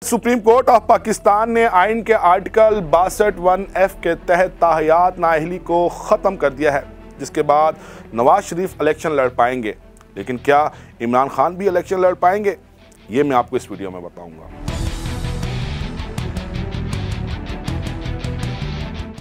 Supreme court of Pakistan ने आइन के आर्टिकल 62(1)(f) के तहत ताहयात नाअहली को ख़त्म कर दिया है, जिसके बाद नवाज शरीफ इलेक्शन लड़ पाएंगे। लेकिन क्या इमरान खान भी इलेक्शन लड़ पाएंगे, ये मैं आपको इस वीडियो में बताऊंगा।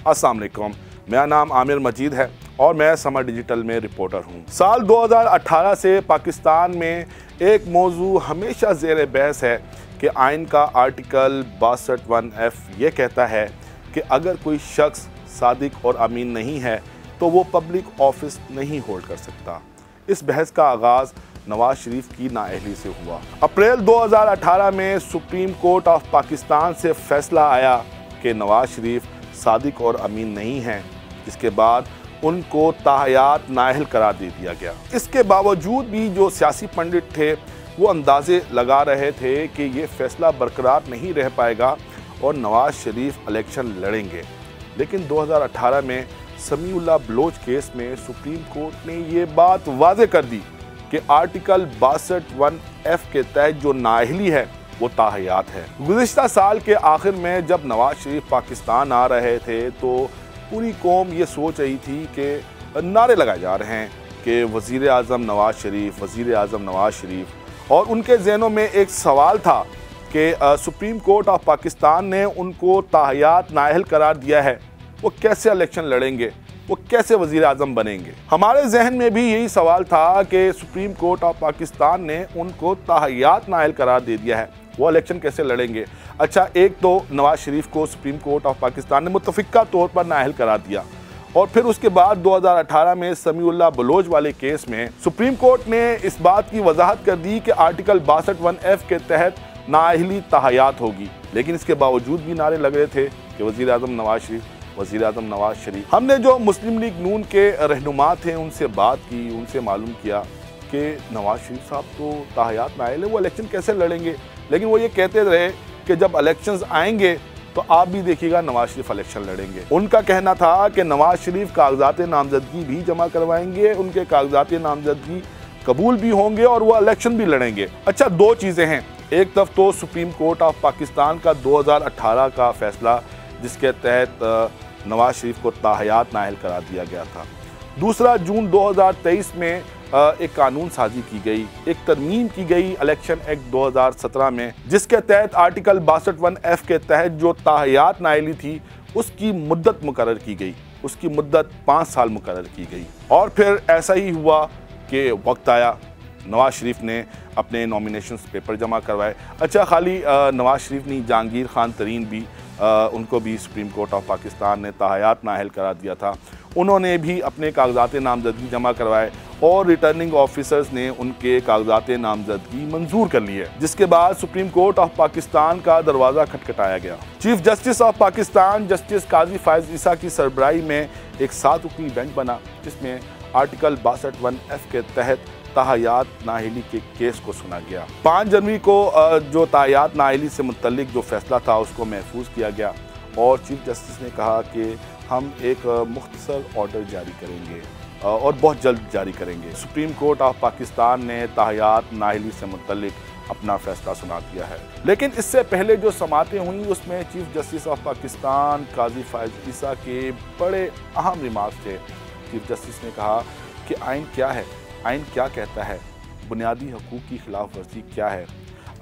अस्सलाम वालेकुम, मेरा नाम आमिर मजीद है और मैं समर डिजिटल में रिपोर्टर हूँ। साल 2018 से पाकिस्तान में एक मौजू हमेशा ज़ेर बहस है कि आइन का आर्टिकल 62(1)(f) ये कहता है कि अगर कोई शख्स सादिक और अमीन नहीं है तो वो पब्लिक ऑफिस नहीं होल्ड कर सकता। इस बहस का आगाज़ नवाज शरीफ की नाअहली से हुआ। अप्रैल 2018 में सुप्रीम कोर्ट ऑफ पाकिस्तान से फैसला आया कि नवाज शरीफ सादिक और अमीन नहीं हैं, जिसके बाद उनको ताहयात नाअहल करार दे दिया गया। इसके बावजूद भी जो सियासी पंडित थे वो अंदाजे लगा रहे थे कि ये फैसला बरकरार नहीं रह पाएगा और नवाज शरीफ इलेक्शन लड़ेंगे। लेकिन 2018 में समीउल्लाह बलोच केस में सुप्रीम कोर्ट ने ये बात वाज़ेह कर दी कि आर्टिकल 62(1)(f) के तहत जो नाअहली है वो ताहयात है। गुज़िश्ता साल के आखिर में जब नवाज शरीफ पाकिस्तान आ रहे थे तो पूरी कौम ये सोच रही थी कि नारे लगाए जा रहे हैं कि वज़ीर आज़म नवाज शरीफ, वज़ीर आज़म नवाज शरीफ, और उनके ज़हनों में एक सवाल था कि सुप्रीम कोर्ट ऑफ पाकिस्तान ने उनको ताहयात नाअहल करार दिया है, वो कैसे इलेक्शन लड़ेंगे, वो कैसे वज़ीर आज़म बनेंगे। हमारे जहन में भी यही सवाल था कि सुप्रीम कोर्ट ऑफ पाकिस्तान ने उनको ताहयात नाअहल करार दे दिया है, वो इलेक्शन कैसे लड़ेंगे। अच्छा, एक तो नवाज शरीफ को सुप्रीम कोर्ट ऑफ पाकिस्तान ने मुतफ़िक़ा तौर पर नाअहल करार दिया, और फिर उसके बाद 2018 में समीउल्लाह बलोच वाले केस में सुप्रीम कोर्ट ने इस बात की वजाहत कर दी कि आर्टिकल 62(1)(f) के तहत नाअहली ताहयात होगी। लेकिन इसके बावजूद भी नारे लग रहे थे कि वज़ीर आज़म नवाज शरीफ, वज़ीर आज़म नवाज शरीफ। हमने जो मुस्लिम लीग नून के रहनुमा थे उनसे बात की, उनसे मालूम किया कि नवाज शरीफ साहब तो ताहयात नाअहल है, वो इलेक्शन कैसे लड़ेंगे। लेकिन वो ये कहते रहे कि जब इलेक्शंस आएंगे तो आप भी देखिएगा नवाज शरीफ इलेक्शन लड़ेंगे। उनका कहना था कि नवाज शरीफ कागजात नामजदगी भी जमा करवाएंगे, उनके कागजात नामजदगी कबूल भी होंगे और वो इलेक्शन भी लड़ेंगे। अच्छा, दो चीज़ें हैं, एक तरफ तो सुप्रीम कोर्ट ऑफ पाकिस्तान का 2018 का फैसला जिसके तहत नवाज शरीफ को ताहयात नाअहल करार दिया गया था। दूसरा, जून 2023 में एक कानून साजी की गई, एक तरमीम की गई इलेक्शन एक्ट 2017 में, जिसके तहत आर्टिकल 62(1)(f) के तहत जो ताहयात नाअहली थी उसकी मुद्दत मुकर्रर की गई, उसकी मुद्दत 5 साल मुकर्रर की गई। और फिर ऐसा ही हुआ कि वक्त आया, नवाज शरीफ ने अपने नॉमिनेशन पेपर जमा करवाए। अच्छा, खाली नवाज शरीफ नहीं, जहांगीर खान तरीन भी, उनको भी सुप्रीम कोर्ट ऑफ पाकिस्तान ने ताहयात नाअहल करार दिया था। उन्होंने भी अपने कागजात नामजदगी जमा करवाए और रिटर्निंग ऑफिसर्स ने उनके कागजात नामजदगी मंजूर कर लिए, जिसके बाद सुप्रीम कोर्ट ऑफ पाकिस्तान का दरवाज़ा खटखटाया गया। Chief justice of Pakistan justice Qazi Faez Isa की सरबराही में एक 7 रुकनी बेंच बना, जिसमें आर्टिकल 62(1)(f) के तहत ताहयात नाअहली के केस को सुना गया। 5 जनवरी को जो ताहयात नाअहली से मुतल्लिक जो फैसला था उसको महफूज किया गया और चीफ जस्टिस ने कहा कि हम एक मुख्तसर ऑर्डर जारी करेंगे और बहुत जल्द जारी करेंगे। सुप्रीम कोर्ट ऑफ पाकिस्तान ने ताहयात नाअहली से मुतल्लिक अपना फैसला सुना दिया है। लेकिन इससे पहले जो समातें हुई उसमें चीफ जस्टिस ऑफ पाकिस्तान काजी फायज ईसा के बड़े अहम रिमार्क्स थे। चीफ जस्टिस ने कहा कि आइन क्या है, आइन क्या कहता है, बुनियादी हकूक़ की खिलाफ वर्जी क्या है।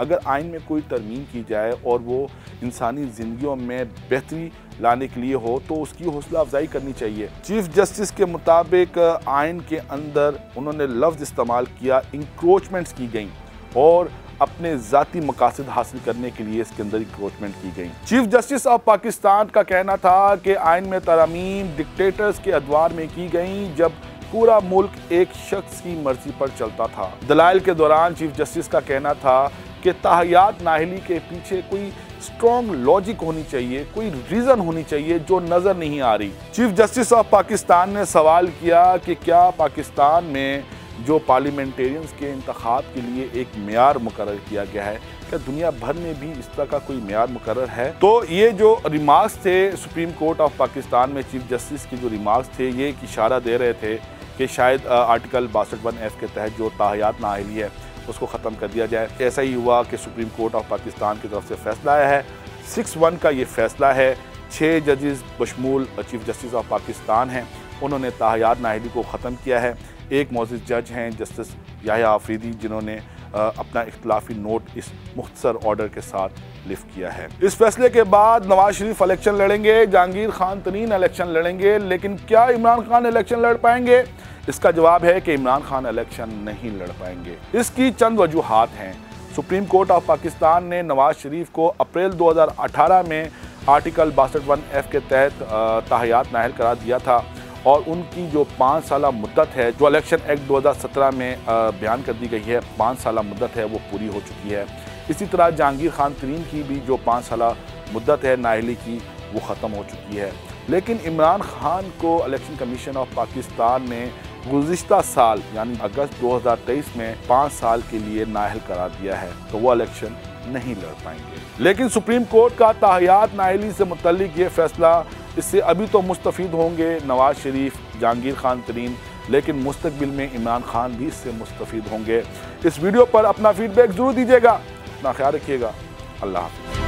अगर आइन में कोई तरमीम की जाए और वो इंसानी ज़िंदगियों में बेहतरी लाने के लिए हो तो उसकी हौसला अफजाई करनी चाहिए। चीफ जस्टिस के मुताबिक आइन के अंदर उन्होंने लफ्ज़ इस्तेमाल किया इंक्रोचमेंट्स की गई और अपने ज़ाती मकासद हासिल करने के लिए इसके अंदर इंक्रोचमेंट की गई। चीफ जस्टिस ऑफ पाकिस्तान का कहना था कि आइन में तरमीम डिक्टेटर्स के अदवार में की गई जब पूरा मुल्क एक शख्स की मर्जी पर चलता था। दलाइल के दौरान चीफ जस्टिस का कहना था कि ताहयात नाअहली के पीछे कोई स्ट्रॉन्ग लॉजिक होनी चाहिए, कोई रीज़न होनी चाहिए जो नज़र नहीं आ रही। चीफ जस्टिस ऑफ पाकिस्तान ने सवाल किया कि क्या पाकिस्तान में जो पार्लियामेंटेरियंस के इंतखाब के लिए एक मेयार मुकर्रर किया गया है, क्या दुनिया भर में भी इस तरह का कोई मेयार मुकर्रर है। तो ये जो रिमार्क्स थे सुप्रीम कोर्ट ऑफ पाकिस्तान में चीफ जस्टिस के जो रिमार्क्स थे ये एक इशारा दे रहे थे कि शायद आर्टिकल 62(1)(f) के तहत जो ताहयात नाअहली है उसको ख़त्म कर दिया जाए। ऐसा ही हुआ कि सुप्रीम कोर्ट ऑफ पाकिस्तान की तरफ से फैसला आया है। 6-1 का ये फैसला है। 6 जजेस बशमूल चीफ जस्टिस ऑफ पाकिस्तान हैं, उन्होंने ताहयात नाहिदी को ख़त्म किया है। एक मोअज़्ज़िज़ जज हैं जस्टिस याह्या आफरीदी, जिन्होंने अपना इख्तिलाफी नोट इस मुख्तसर ऑर्डर के साथ लिफ्ट किया है। इस फैसले के बाद नवाज शरीफ इलेक्शन लड़ेंगे, जहांगीर खान तरीन इलेक्शन लड़ेंगे, लेकिन क्या इमरान खान इलेक्शन लड़ पाएंगे? इसका जवाब है कि इमरान खान इलेक्शन नहीं लड़ पाएंगे। इसकी चंद वजूहात हैं। सुप्रीम कोर्ट ऑफ पाकिस्तान ने नवाज शरीफ को अप्रैल 2018 में आर्टिकल 62(1)(f) के तहत ताहयात नाहिल करार दिया था और उनकी जो 5 साल मुद्दत है, जो इलेक्शन एक्ट 2017 में बयान कर दी गई है, 5 साल मुद्दत है, वो पूरी हो चुकी है। इसी तरह जहांगीर खान तरीन की भी जो 5 साल मुद्दत है नाअहली की, वो ख़त्म हो चुकी है। लेकिन इमरान खान को इलेक्शन कमीशन ऑफ पाकिस्तान ने गुज़िश्ता साल यानी अगस्त 2023 में 5 साल के लिए नाअहल करार दिया है, तो वो इलेक्शन नहीं लड़ पाएंगे। लेकिन सुप्रीम कोर्ट का ताहयात नाअहली से मुतल्लिक ये फैसला, इससे अभी तो मुस्तफ़ीद होंगे नवाज शरीफ, जहांगीर खान तरीन, लेकिन मुस्तकबिल में इमरान खान भी इससे मुस्तफ़ीद होंगे। इस वीडियो पर अपना फीडबैक ज़रूर दीजिएगा। अपना ख्याल रखिएगा। अल्लाह हाफ़िज़।